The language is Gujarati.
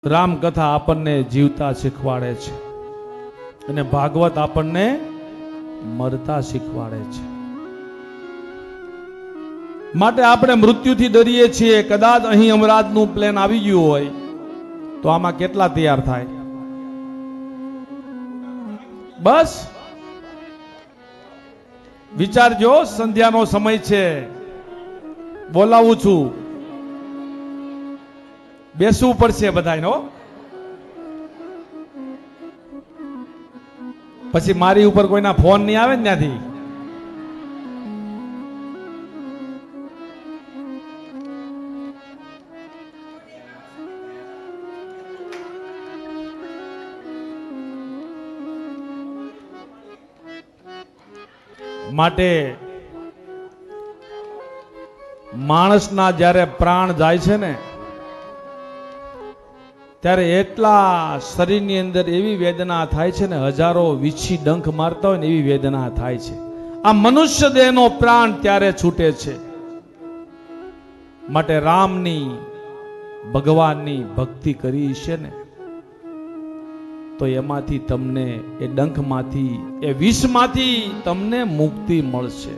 રામકથા આપણને જીવતા શીખવાડે છે અને ભાગવત આપણને મરતા શીખવાડે છે. માટે આપણે મૃત્યુથી ડરીએ છીએ. કદાચ અહીં અમરાજનું પ્લેન આવી ગયું હોય તો આમાં કેટલા તૈયાર થાય? બસ વિચારજો. સંધ્યાનો સમય છે, બોલાવું છું, બેસવું પડશે બધાનો. પછી મારી ઉપર કોઈના ફોન નહીં આવે ને ત્યાંથી. માટે માણસના જ્યારે પ્રાણ જાય છે ને ત્યારે એટલા શરીરની અંદર એવી વેદના થાય છે ને, હજારો વીછી ડંખ મારતા હોય ને એવી વેદના થાય છે. આ મનુષ્ય દેહનો પ્રાણ ત્યારે છૂટે છે. માટે રામની ભગવાનની ભક્તિ કરી છે ને તો એમાંથી તમને, એ ડંખમાંથી, એ વિષમાંથી તમને મુક્તિ મળશે.